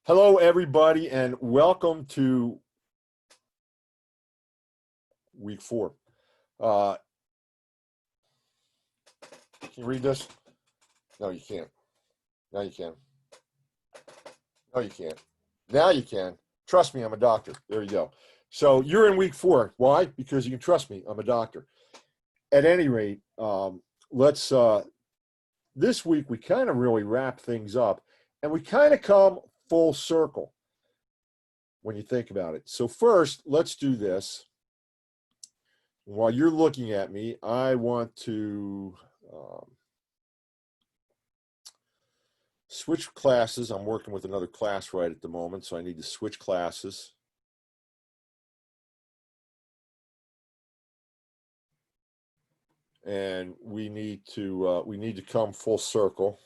Hello, everybody, and welcome to week 4. Can you read this? No, you can't. Now you can. No, you can't. Now you can. Trust me, I'm a doctor. There you go. So you're in week 4. Why? Because you can trust me. I'm a doctor. At any rate, let's. This week we kind of really wrap things up, and we kind of come full circle when you think about it. So first, let's do this. While you're looking at me, I want to switch classes. I'm working with another class right at the moment, so I need to switch classes. And we need to come full circle.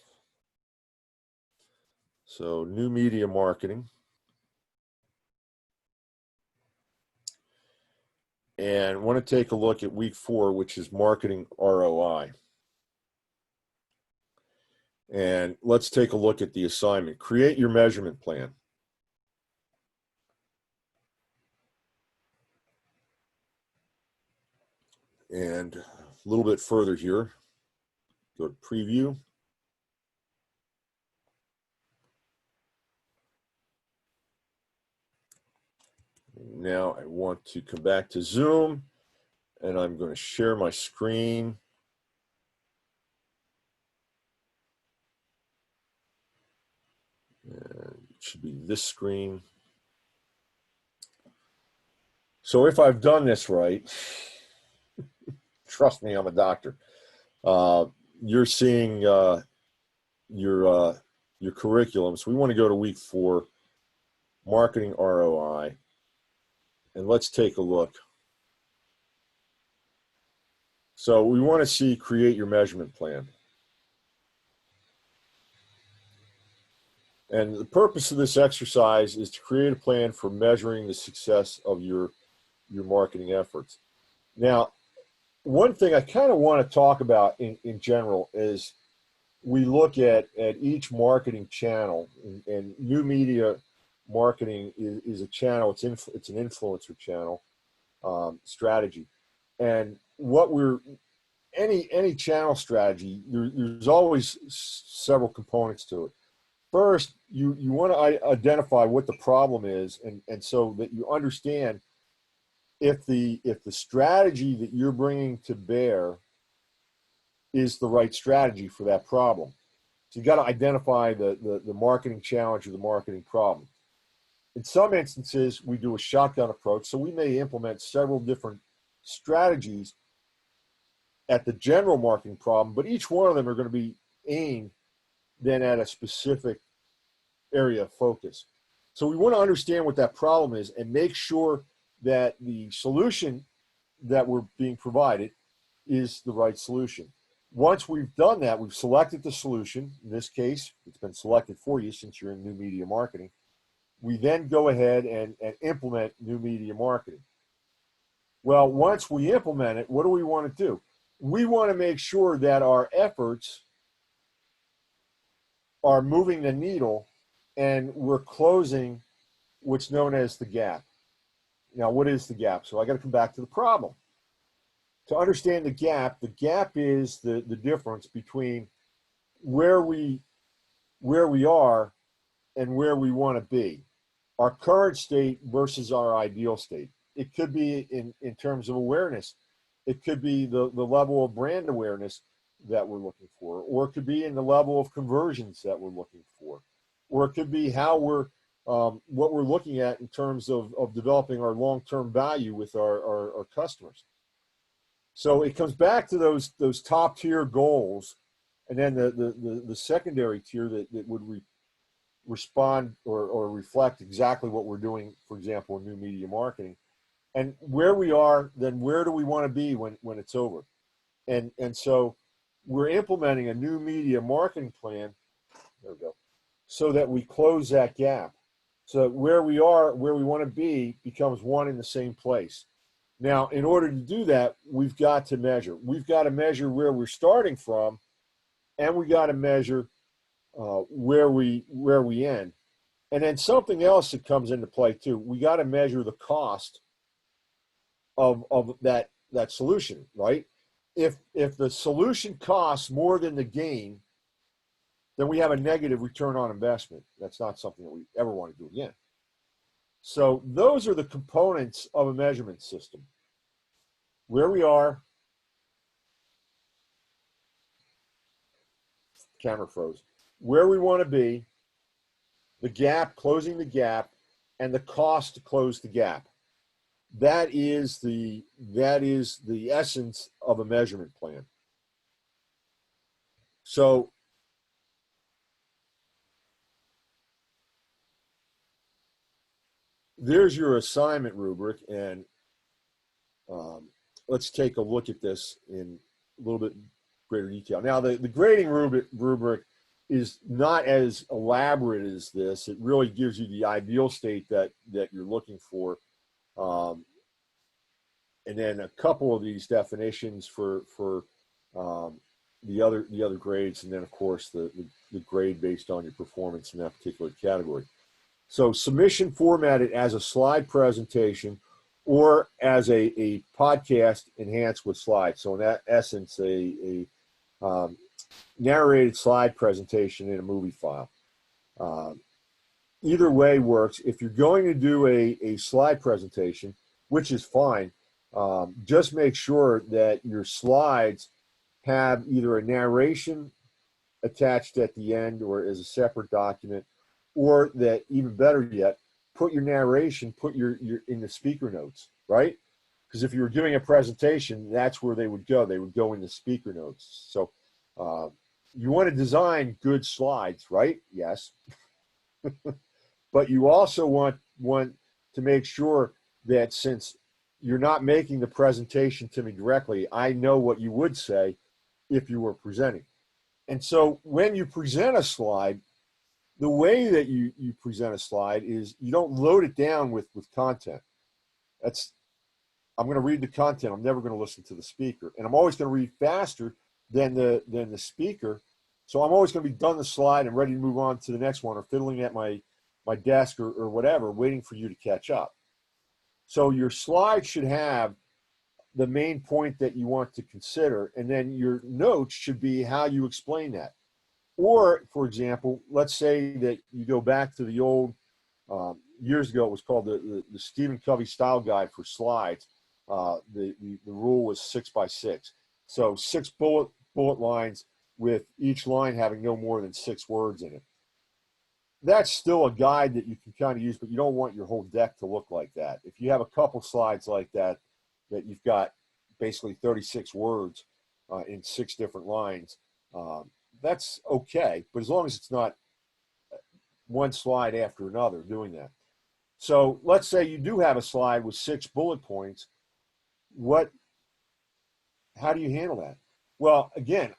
So new media marketing. And I want to take a look at week 4, which is marketing ROI. And let's take a look at the assignment. Create your measurement plan. And a little bit further here, go to preview. Now I want to come back to Zoom, and I'm going to share my screen. And it should be this screen. So if I've done this right, trust me, I'm a doctor. You're seeing your curriculum. So we want to go to week 4, marketing ROI, and let's take a look. So we want to see create your measurement plan. And the purpose of this exercise is to create a plan for measuring the success of your marketing efforts. Now, one thing I kind of want to talk about in general is we look at each marketing channel, and new media marketing is a channel. It's an influencer channel strategy, and what any channel strategy, there's always several components to it. First, you want to identify what the problem is, and so that you understand if the strategy that you're bringing to bear is the right strategy for that problem. So you got to identify the marketing challenge or the marketing problem. In some instances, we do a shotgun approach, so we may implement several different strategies at the general marketing problem, but each one of them are going to be aimed then at a specific area of focus. So we want to understand what that problem is and make sure that the solution that we're being provided is the right solution. Once we've done that, we've selected the solution. In this case, it's been selected for you since you're in new media marketing. We then go ahead and implement new media marketing. Well, once we implement it, what do we want to do? We want to make sure that our efforts are moving the needle and we're closing what's known as the gap. Now, what is the gap? So I got to come back to the problem. To understand the gap is the difference between where we are and where we want to be. Our current state versus our ideal state. It could be in terms of awareness. It could be the level of brand awareness that we're looking for, or it could be in the level of conversions that we're looking for, or it could be how we're what we're looking at in terms of developing our long-term value with our customers. So it comes back to those top tier goals, and then the secondary tier that would respond or reflect exactly what we're doing, for example, in new media marketing. And where we are, then where do we want to be when it's over? And so we're implementing a new media marketing plan, there we go, so that we close that gap. So where we are, where we want to be, becomes one in the same place. Now, in order to do that, we've got to measure. We've got to measure where we're starting from, and we got to measure where we end. And then something else that comes into play too, we got to measure the cost of that solution, right? If the solution costs more than the gain, then we have a negative return on investment. That's not something that we ever want to do again. So those are the components of a measurement system. Where we are, camera froze, where we want to be, the gap, closing the gap, and the cost to close the gap. That is the essence of a measurement plan. So there's your assignment rubric, and let's take a look at this in a little bit greater detail. Now, the grading rubric is not as elaborate as this. It really gives you the ideal state that you're looking for. And then a couple of these definitions for the other grades, and then of course the grade based on your performance in that particular category. So submission formatted as a slide presentation or as a podcast enhanced with slides. So in that essence, a narrated slide presentation in a movie file. Either way works. If you're going to do a slide presentation, which is fine, just make sure that your slides have either a narration attached at the end or as a separate document, or that, even better yet, put your narration, put your in the speaker notes, right? Because if you were giving a presentation, that's where they would go. They would go in the speaker notes. So you want to design good slides, right? Yes. But you also want to make sure that since you're not making the presentation to me directly, I know what you would say if you were presenting. And so when you present a slide, the way that you present a slide is you don't load it down with content. I'm going to read the content. I'm never going to listen to the speaker. And I'm always going to read faster than the speaker. So I'm always going to be done the slide and ready to move on to the next one, or fiddling at my desk or whatever, waiting for you to catch up. So your slide should have the main point that you want to consider, and then your notes should be how you explain that. Or, for example, let's say that you go back to the old, years ago, it was called the Stephen Covey style guide for slides. The rule was 6 by 6. So 6 bullet lines with each line having no more than 6 words in it. That's still a guide that you can kind of use, but you don't want your whole deck to look like that. If you have a couple slides like that you've got basically 36 words in 6 different lines, that's okay, but as long as it's not one slide after another doing that. So let's say you do have a slide with 6 bullet points. How do you handle that? Well, again,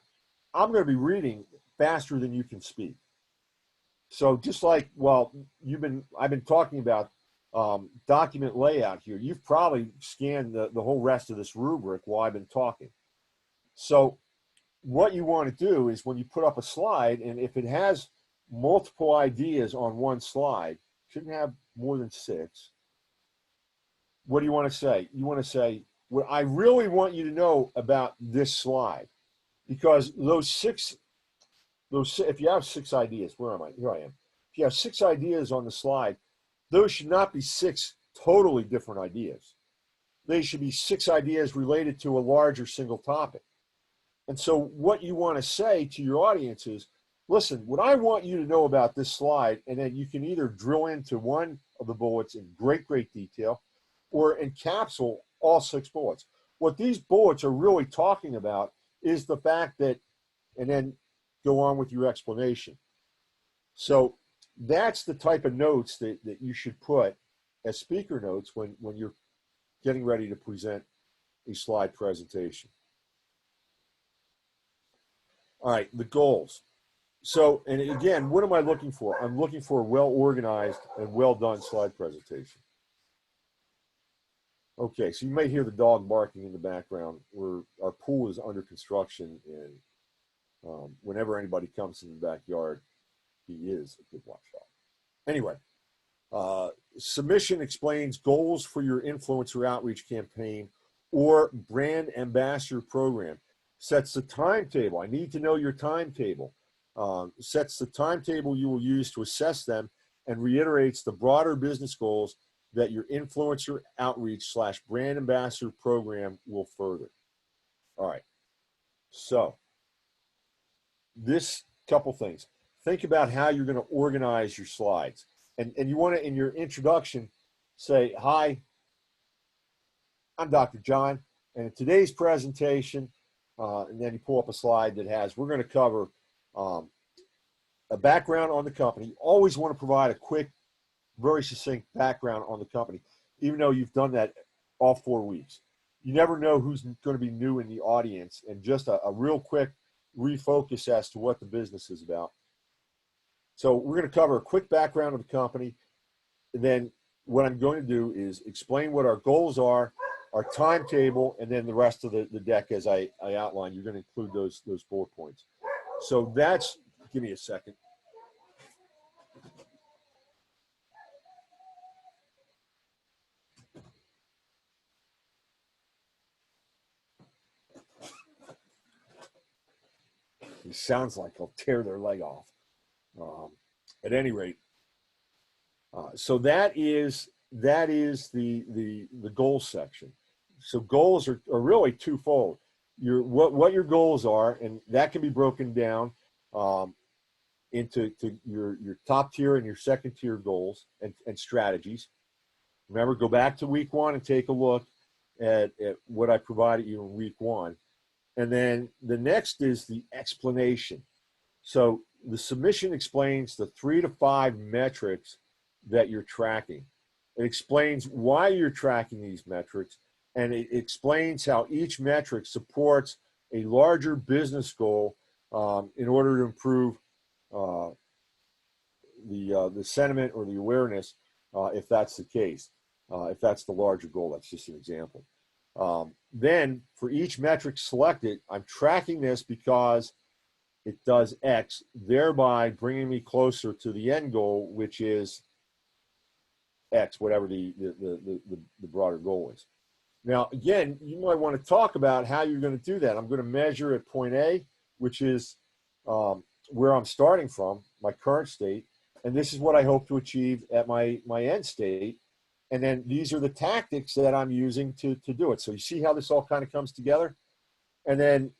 I'm going to be reading faster than you can speak. So just like, well, I've been talking about document layout here. You've probably scanned the whole rest of this rubric while I've been talking. So what you want to do is when you put up a slide, and if it has multiple ideas on one slide, shouldn't have more than 6. What do you want to say? You want to say, what I really want you to know about this slide, because if you have 6 ideas, where am I? Here I am. If you have 6 ideas on the slide, those should not be 6 totally different ideas. They should be 6 ideas related to a larger single topic. And so what you want to say to your audience is, listen, what I want you to know about this slide, and then you can either drill into one of the bullets in great detail or encapsulate all 6 bullets. What these bullets are really talking about is the fact that, and then go on with your explanation. So that's the type of notes that you should put as speaker notes when you're getting ready to present a slide presentation. All right, the goals. So, and again, what am I looking for? I'm looking for a well-organized and well-done slide presentation. Okay, so you may hear the dog barking in the background. Our pool is under construction, and whenever anybody comes in the backyard, he is a good watchdog. Anyway, submission explains goals for your influencer outreach campaign or brand ambassador program. Sets the timetable. I need to know your timetable. Sets the timetable you will use to assess them and reiterates the broader business goals that your influencer outreach / brand ambassador program will further. All right. So this couple things. Think about how you're going to organize your slides. And you want to, in your introduction, say, hi, I'm Dr. John, and in today's presentation, and then you pull up a slide that has, we're going to cover a background on the company. You always want to provide a quick, very succinct background on the company, even though you've done that all 4 weeks. You never know who's going to be new in the audience, and just a real quick refocus as to what the business is about. So we're going to cover a quick background of the company, and then what I'm going to do is explain what our goals are, our timetable, and then the rest of the deck as I outlined. You're going to include those bullet points. So that's, give me a second. It sounds like I'll tear their leg off. At any rate, so that is the goal section. So goals are really twofold. What your goals are, and that can be broken down into your top tier and your second tier goals and strategies. Remember, go back to week 1 and take a look at what I provided you in week 1. And then the next is the explanation. So the submission explains the 3 to 5 metrics that you're tracking. It explains why you're tracking these metrics, and it explains how each metric supports a larger business goal in order to improve the sentiment or the awareness, if that's the case, if that's the larger goal. That's just an example. Then for each metric selected, I'm tracking this because it does X, thereby bringing me closer to the end goal, which is X, whatever the broader goal is. Now, again, you might want to talk about how you're going to do that. I'm going to measure at point A, which is where I'm starting from, my current state, and this is what I hope to achieve at my end state. And then these are the tactics that I'm using to do it. So you see how this all kind of comes together? And then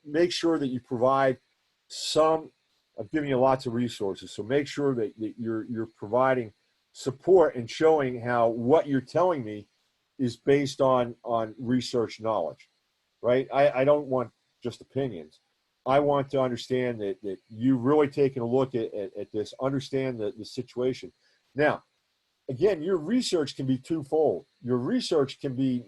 make sure that you provide some, I've given you lots of resources, so make sure that you're providing support and showing how what you're telling me is based on research knowledge, right? I don't want just opinions. I want to understand that you've really taken a look at this, understand the situation. Now, again, your research can be twofold. Your research can be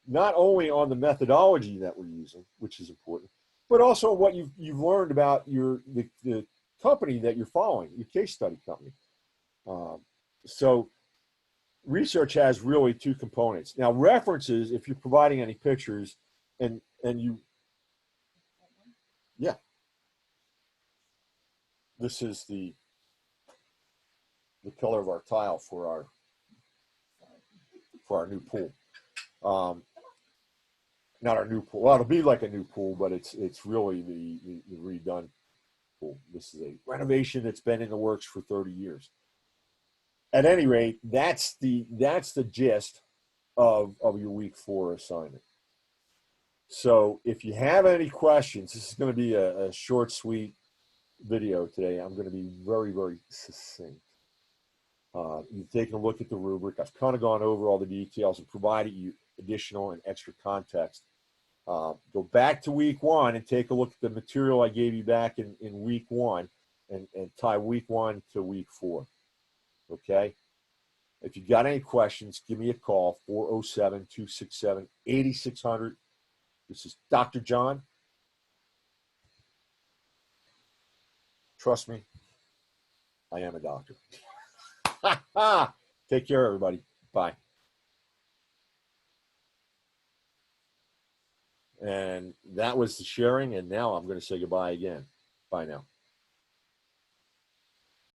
not only on the methodology that we're using, which is important, but also what you've learned about the company that you're following, your case study company. So research has really 2 components. Now, references, if you're providing any pictures, and you, yeah, this is the color of our tile for our new pool. Not our new pool. Well, it'll be like a new pool, but it's really the redone pool. This is a renovation that's been in the works for 30 years. At any rate, that's the gist of your week 4 assignment. So if you have any questions, this is going to be a short, sweet video today. I'm going to be very, very succinct. You've taken a look at the rubric. I've kind of gone over all the details and provided you additional and extra context. Go back to week 1 and take a look at the material I gave you back in week 1 and tie week 1 to week 4. Okay? If you got any questions, give me a call, 407-267-8600. This is Dr. John. Trust me, I am a doctor. Take care, everybody. Bye. And that was the sharing, and now I'm going to say goodbye again. Bye now.